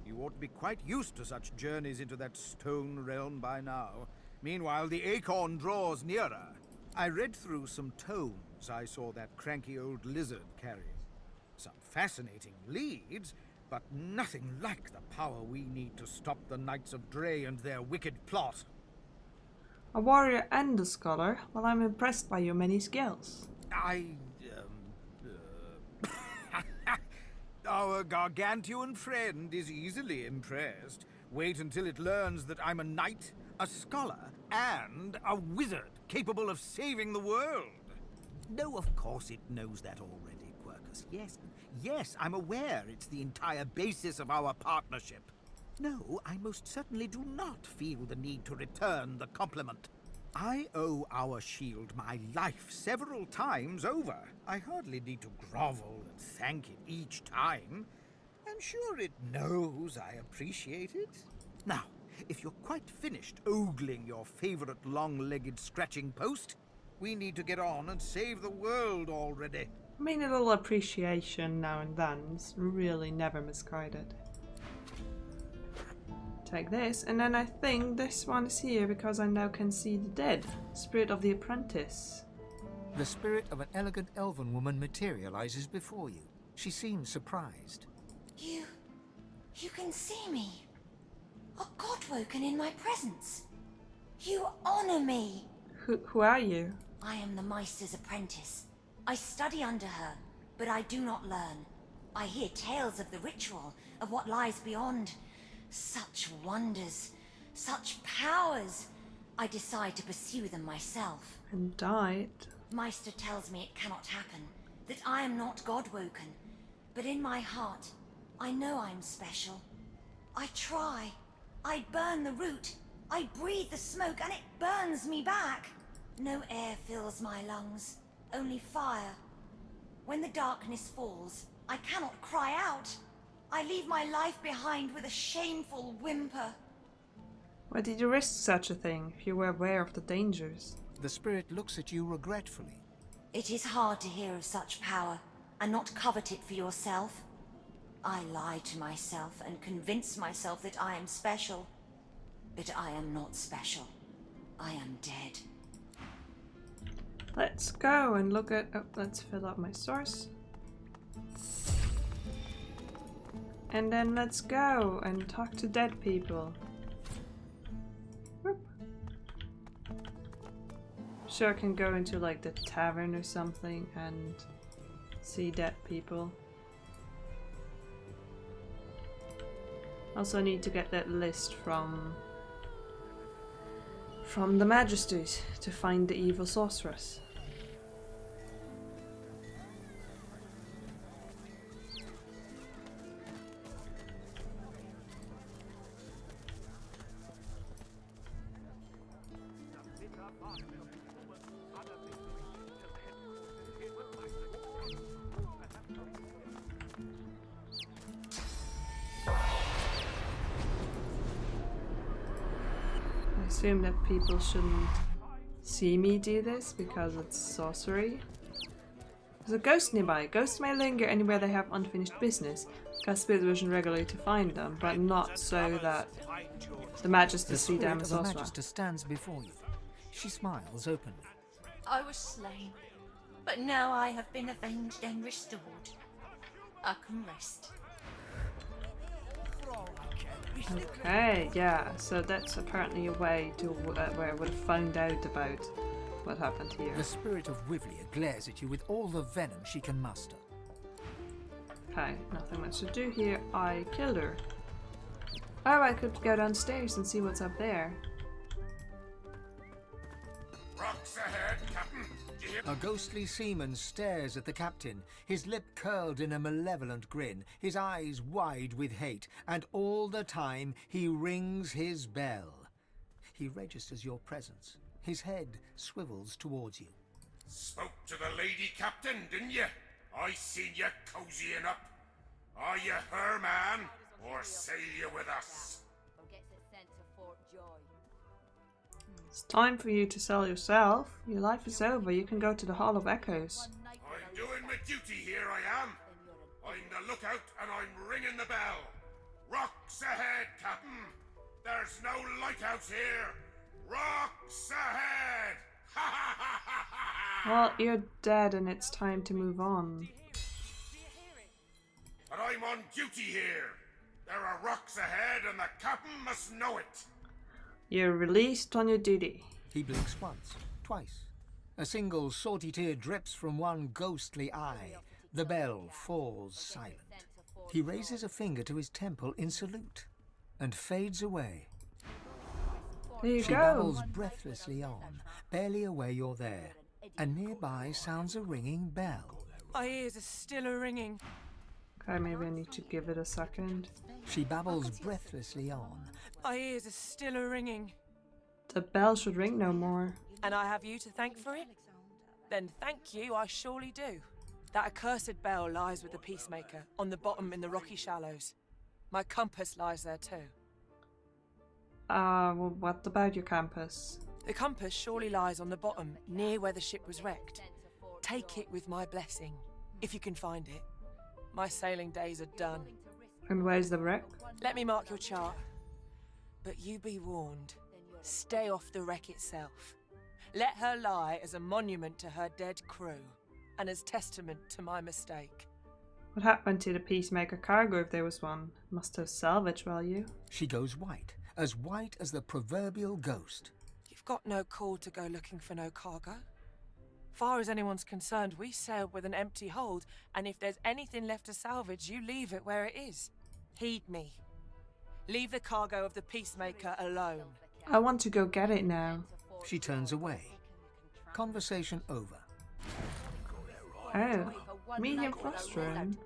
You ought to be quite used to such journeys into that stone realm by now. Meanwhile, the acorn draws nearer. I read through some tomes I saw that cranky old lizard carry. Some fascinating leads, but nothing like the power we need to stop the Knights of Dre and their wicked plot. A warrior and a scholar? Well, I'm impressed by your many skills. Our gargantuan friend is easily impressed. Wait until it learns that I'm a knight, a scholar, and a wizard capable of saving the world. No, of course it knows that already, Quercus. Yes, I'm aware it's the entire basis of our partnership. No, I most certainly do not feel the need to return the compliment. I owe our shield my life several times over. I hardly need to grovel and thank it each time. I'm sure it knows I appreciate it. Now, if you're quite finished ogling your favorite long-legged scratching post, we need to get on and save the world already. I mean, a little appreciation now and then is really never misguided. Take this, and then I think this one is here because I now can see the dead. Spirit of the Apprentice. The spirit of an elegant elven woman materializes before you. She seems surprised. You can see me. A godwoken in my presence. You honor me. Who are you? I am the Meister's apprentice. I study under her, but I do not learn. I hear tales of the ritual, of what lies beyond. Such wonders, such powers. I decide to pursue them myself. And died. Meister tells me it cannot happen, that I am not godwoken. But in my heart, I know I'm special. I try. I burn the root. I breathe the smoke and it burns me back. No air fills my lungs, only fire. When the darkness falls, I cannot cry out. I leave my life behind with a shameful whimper. Why did you risk such a thing if you were aware of the dangers? The spirit looks at you regretfully. It is hard to hear of such power and not covet it for yourself. I lie to myself and convince myself that I am special. But I am not special. I am dead. Let's go and look at... Oh, let's fill up my source. And then let's go and talk to dead people. Whoop. Sure, I can go into like the tavern or something and see dead people. Also need to get that list from the Magisters to find the evil sorceress. I assume that people shouldn't see me do this because it's sorcery. There's a ghost nearby. Ghosts may linger anywhere they have unfinished business. Cast spirit vision regularly to find them, but not so that the Magister see them as The sorcerer. Magister stands before you. She smiles openly. I was slain, but now I have been avenged and restored. I can rest. Okay, yeah, so that's apparently a way to where I would have found out about what happened here. The spirit of Wivlia glares at you with all the venom she can muster. Okay, nothing much to do here. I killed her. Oh, I could go downstairs and see what's up there. Rocks ahead, Captain. A ghostly seaman stares at the captain, his lip curled in a malevolent grin, his eyes wide with hate, and all the time he rings his bell. He registers your presence. His head swivels towards you. Spoke to the lady, Captain, didn't you? I seen you cozying up. Are you her man, or sail you with us? It's time for you to sell yourself. Your life is over. You can go to the Hall of Echoes. I'm doing my duty here, I am. I'm the lookout, and I'm ringing the bell. Rocks ahead, Captain. There's no lighthouse here. Rocks ahead! Ha ha ha ha ha! Well, you're dead and it's time to move on. But I'm on duty here. There are rocks ahead, and the captain must know it. You're released on your duty. He blinks once, twice. A single salty tear drips from one ghostly eye. The bell falls silent. He raises a finger to his temple in salute and fades away. There you She go. babbles breathlessly on, barely aware you're there, and nearby sounds a ringing bell. My ears are still a-ringing. Okay, maybe I need to give it a second. She babbles breathlessly on. My ears are still a-ringing. The bell should ring no more. And I have you to thank for it? Then thank you, I surely do. That accursed bell lies with the Peacemaker, on the bottom in the rocky shallows. My compass lies there too. Well, what about your campus? The compass surely lies on the bottom, near where the ship was wrecked. Take it with my blessing, if you can find it. My sailing days are done. And where's the wreck? Let me mark your chart. But you be warned. Stay off the wreck itself. Let her lie as a monument to her dead crew, and as testament to my mistake. What happened to the Peacemaker cargo if there was one? Must have salvage value. She goes white as the proverbial ghost. You've got no call to go looking for no cargo. Far as anyone's concerned, we sailed with an empty hold, and if there's anything left to salvage, you leave it where it is. Heed me. Leave the cargo of the Peacemaker alone. I want to go get it now. She turns away. Conversation over. Oh, medium frost rune.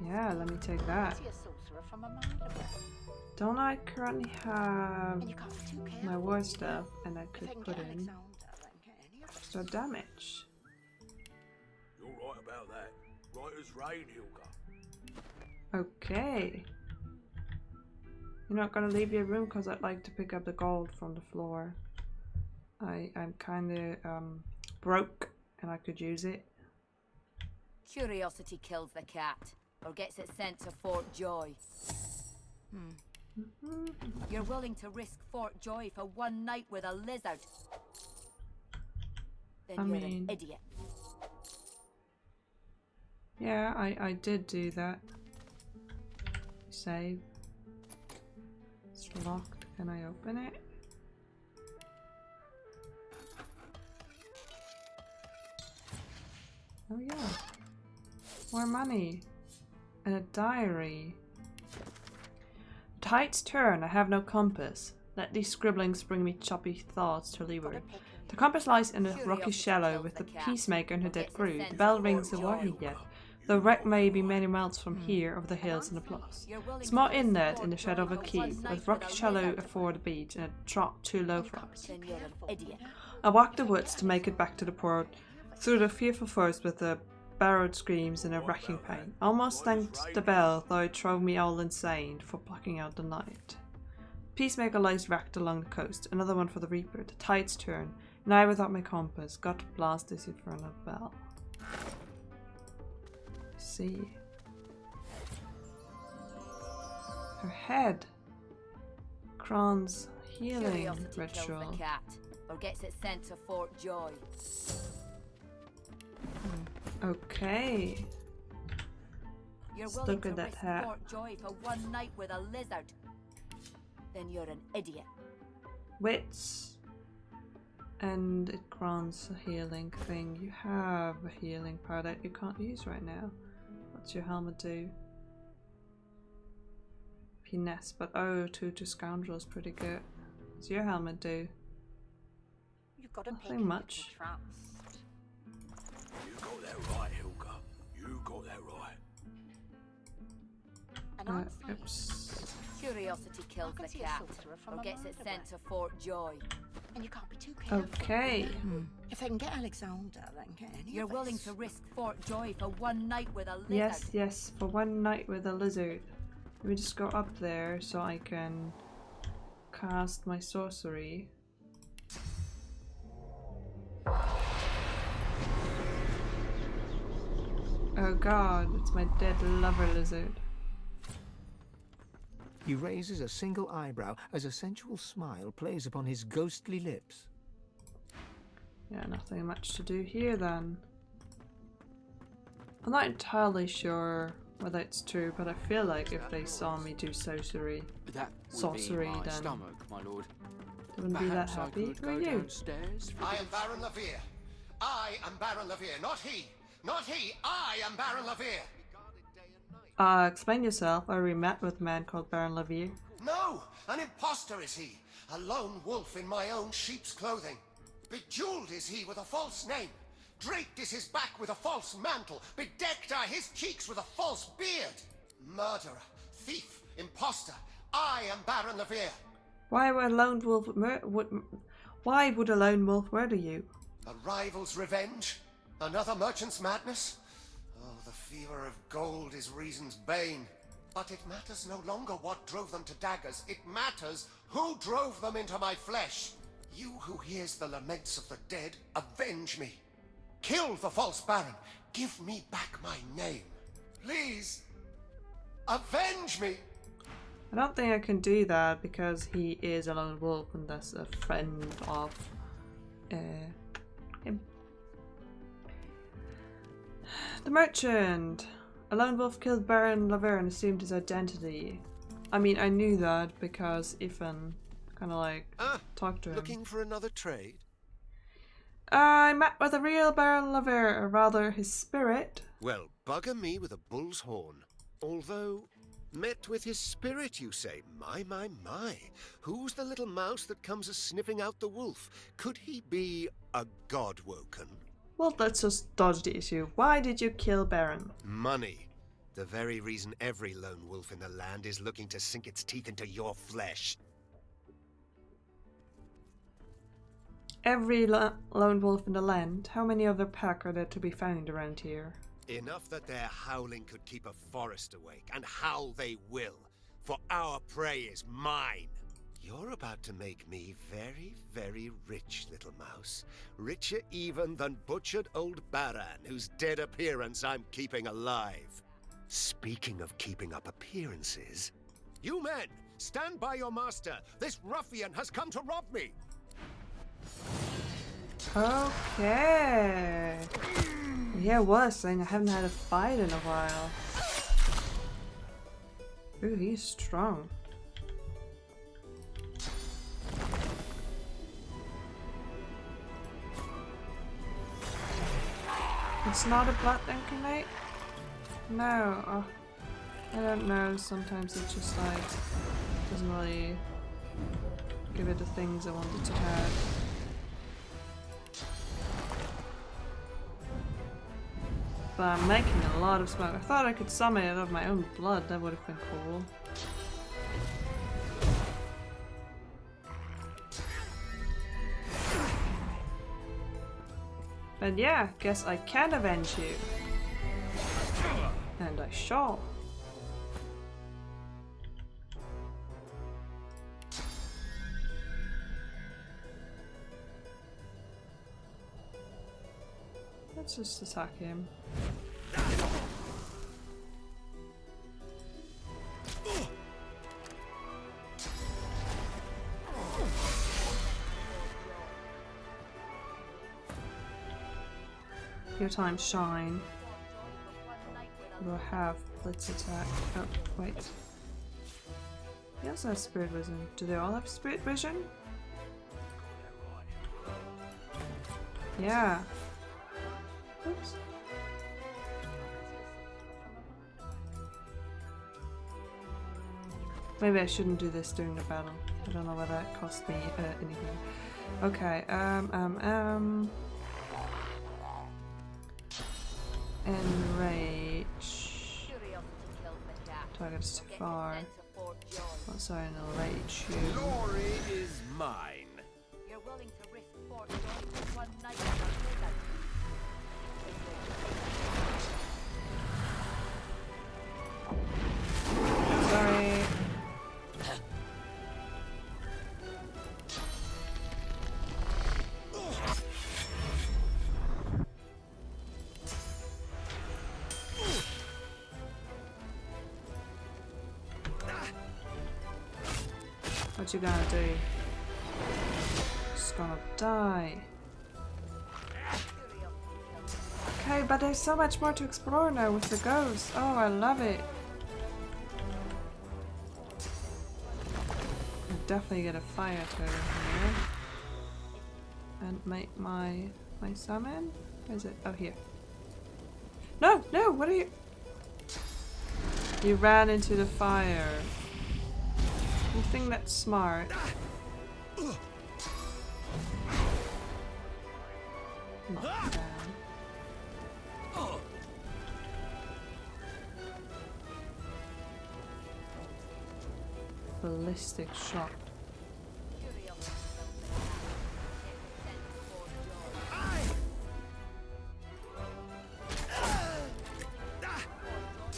Yeah, let me take that. Don't I currently have my war stuff, and I could put in extra damage. You're right about that. Right as rain, Hilka. Okay. You're not gonna leave your room because I'd like to pick up the gold from the floor. I'm kinda broke and I could use it. Curiosity kills the cat, or gets it sent to Fort Joy. You're willing to risk Fort Joy for one night with a lizard? Then you're an idiot. Yeah, I did do that. Save. It's locked. Can I open it? Oh yeah. More money. And a diary. Tide's turn. I have no compass. Let these scribblings bring me choppy thoughts to leeward. The compass lies in a rocky shallow with the peacemaker and her dead crew. The bell rings a warning yet. The wreck may be many miles from here, over the hills and the bluffs. Small inlet in the shadow of a keep, with rocky shallow afore the beach and a trot too low for us. I walked the woods to make it back to the port, through the fearful forest with the borrowed screams and a racking pain. Almost thanked the bell, though it drove me all insane for blocking out the night. Peacemaker lies wrecked along the coast, another one for the Reaper. The tide's turn, and I without my compass, got to blast this infernal bell. See. Her head. Kron's healing ritual. Kills the cat, or gets it sent to Fort Joy. Okay. You're Let's willing look to at that risk hat. Fort Joy for one night with a lizard? Then you're an idiot. Wits. And it grants a healing thing. You have a healing power that you can't use right now. What's your helmet do? Finesse, but oh, 2 to scoundrel is pretty good. What's your helmet do? You've got to Nothing much. You got that right, Hilga. You got that right. Oops. Curiosity kills the cat, or gets it sent to Fort Joy. And you can't be too careful. Okay. If they can get Alexander, they can get any You're of willing us. to risk Fort Joy for one night with a lizard? Yes, yes, for one night with a lizard. Let me just go up there so I can cast my sorcery. Oh god, it's my dead lover lizard. He raises a single eyebrow as a sensual smile plays upon his ghostly lips. Yeah, nothing much to do here then. I'm not entirely sure whether it's true, but I feel like if they saw me do sorcery, That would be my then stomach, my lord. they wouldn't be that Perhaps I happy. could Who are go you? downstairs for I am Baron Levere. I am Baron Levere, not he. Not he. I am Baron Levere. Explain yourself. I already met with a man called Baron Levere. No, an impostor is he. A lone wolf in my own sheep's clothing. Bejeweled is he with a false name. Draped is his back with a false mantle. Bedecked are his cheeks with a false beard. Murderer, thief, impostor. I am Baron Levere. Why would a lone wolf why would a lone wolf murder you? A rival's revenge? Another merchant's madness? Oh, the fever of gold is reason's bane. But it matters no longer what drove them to daggers. It matters who drove them into my flesh. You who hears the laments of the dead, avenge me. Kill the false baron. Give me back my name. Please, avenge me. I don't think I can do that because he is a lone wolf and that's a friend of him. The merchant! A lone wolf killed Baron Levere and assumed his identity. I mean, I knew that because Ethan kind of like talked to him. Looking for another trade? I met with a real Baron Levere, or rather his spirit. Well, bugger me with a bull's horn. Although, met with his spirit, you say? My, my, my. Who's the little mouse that comes a-sniffing out the wolf? Could he be a god-woken? Well, let's just dodge the issue. Why did you kill Baron? Money. The very reason every lone wolf in the land is looking to sink its teeth into your flesh. Every lone wolf in the land? How many of their pack are there to be found around here? Enough that their howling could keep a forest awake, and howl they will. for our prey is mine. You're about to make me very, very rich, little mouse. Richer even than butchered old Baran, whose dead appearance I'm keeping alive. Speaking of keeping up appearances, you men, stand by your master. This ruffian has come to rob me. Okay. Yeah, it was saying I haven't had a fight in a while. Ooh, he's strong. It's not a blood incarnate? No. Oh, I don't know. Sometimes it just like doesn't really give it the things I wanted to have. But I'm making a lot of smoke. I thought I could summon it of my own blood. That would have been cool. But yeah, guess I can avenge you. And I shall. Let's just attack him. Your time shine. We'll have blitz attack. Oh, wait. He also has spirit vision. Do they all have spirit vision? Yeah. Oops. Maybe I shouldn't do this during the battle. I don't know whether that cost me anything. Okay, Enrage. Target's too far. Also enrage you. Glory is mine. You're willing to risk fortune for one night with a wizard. Sorry. What you gonna do? Just gonna die. Okay, but there's so much more to explore now with the ghosts. Oh, I love it. I'll definitely get a fire totem here. And make my summon? Where is it? Oh, here. No, no, what are you? You ran into the fire. You think that's smart? Knock down. Ballistic shot.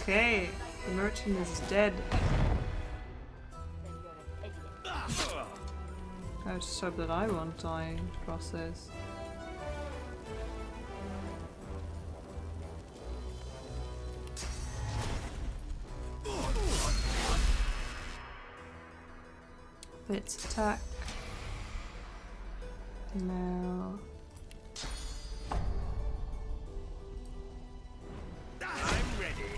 Okay, the merchant is dead. I just hope that I won't die in the process. Blitz attack. Now. I'm ready.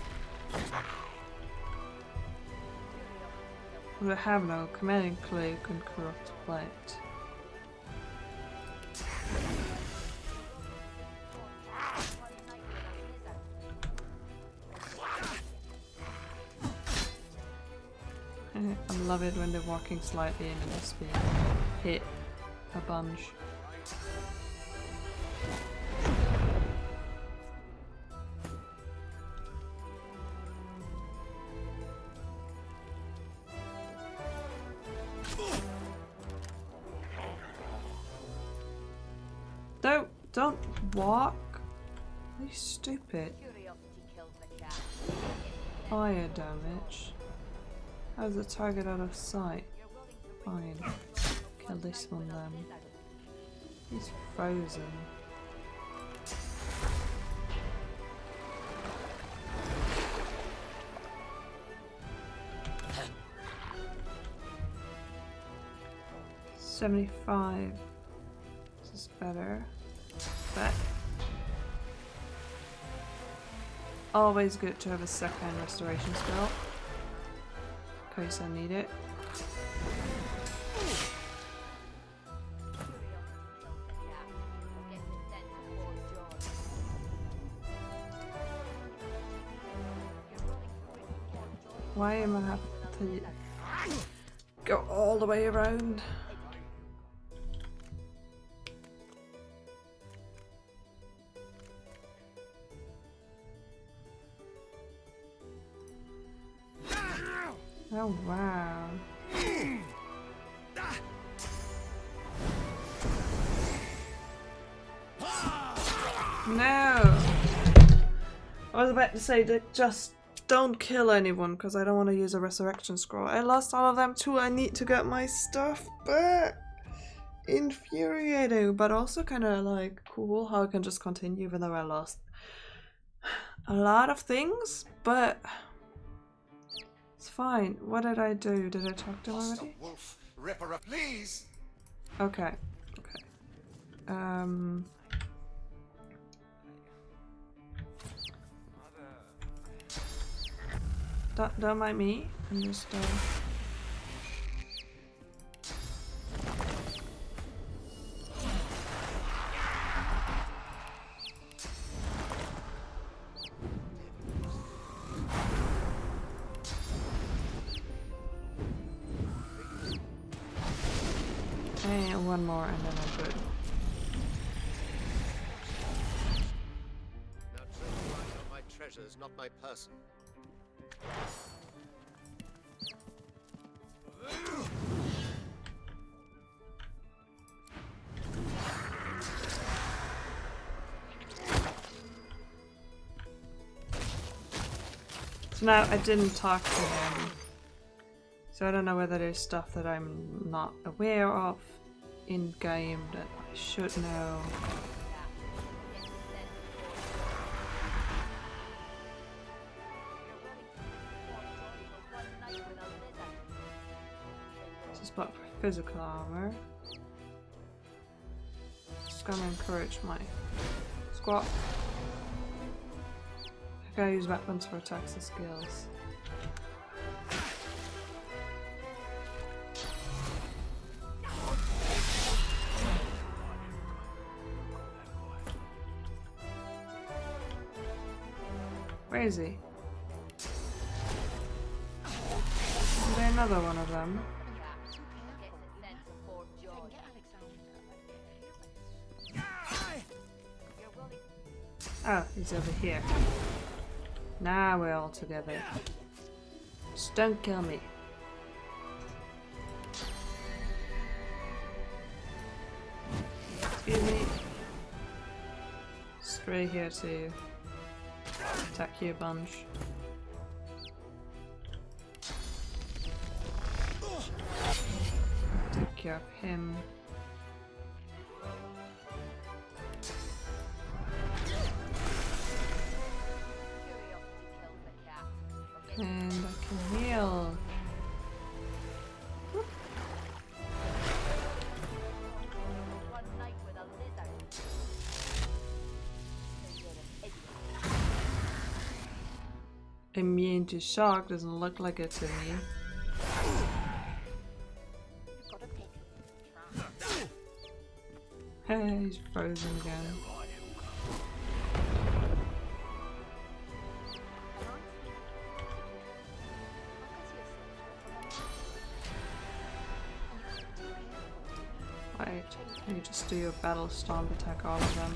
We have no commanding cloak and corrupt blade. I love it when they're walking slightly and just being hit a bunch. Don't walk. Are you stupid? Fire damage. How's the target out of sight? Fine. Kill this one then. He's frozen. $75. This is better. But always good to have a second restoration spell. In case I need it. Why am I having to go all the way around? Oh wow. No! I was about to say that just don't kill anyone because I don't want to use a resurrection scroll. I lost all of them too. I need to get my stuff back. Infuriating, but also kind of like cool how I can just continue even though I lost a lot of things, but it's fine. What did I do? Did I talk to him already? Wolf, Ripper, please. Okay. Okay. Don't mind me. I'm just and one more and then I'm good. Now tread light on my treasures, not my person. So now I didn't talk to him, so I don't know whether there's stuff that I'm not aware of in game that I should know. This is but for physical armor. Just gonna encourage my squat. I gotta use weapons for attacks and skills. Where is he? Is there another one of them? Oh, he's over here. Now we're all together. Just don't kill me. Excuse me. Stray here to attack you a bunch. Take care of him. And I can heal. Immune to shock doesn't look like it to me. Hey, he's frozen again. Right, you just do your battle stomp, attack all of them.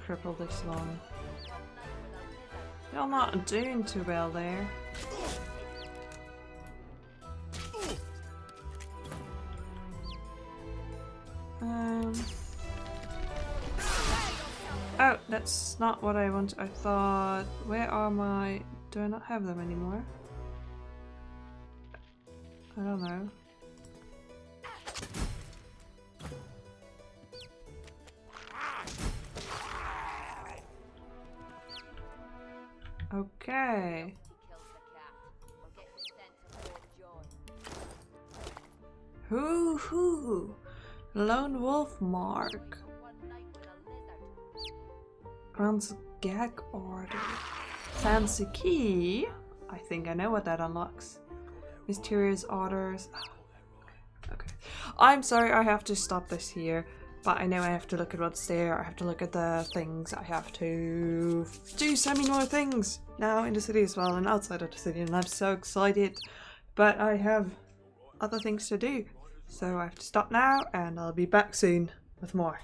Cripple this one. You're not doing too well there. Oh, that's not what I want. I thought, where are my... Do I not have them anymore? I don't know. Okay. Hoo! Lone Wolf Mark. Grants gag order. Fancy key. I think I know what that unlocks. Mysterious orders. Okay. I'm sorry, I have to stop this here. But I know I have to look at what's there. I have to look at the things. I have to do so many more things now in the city as well and outside of the city. And I'm so excited. But I have other things to do. So I have to stop now and I'll be back soon with more.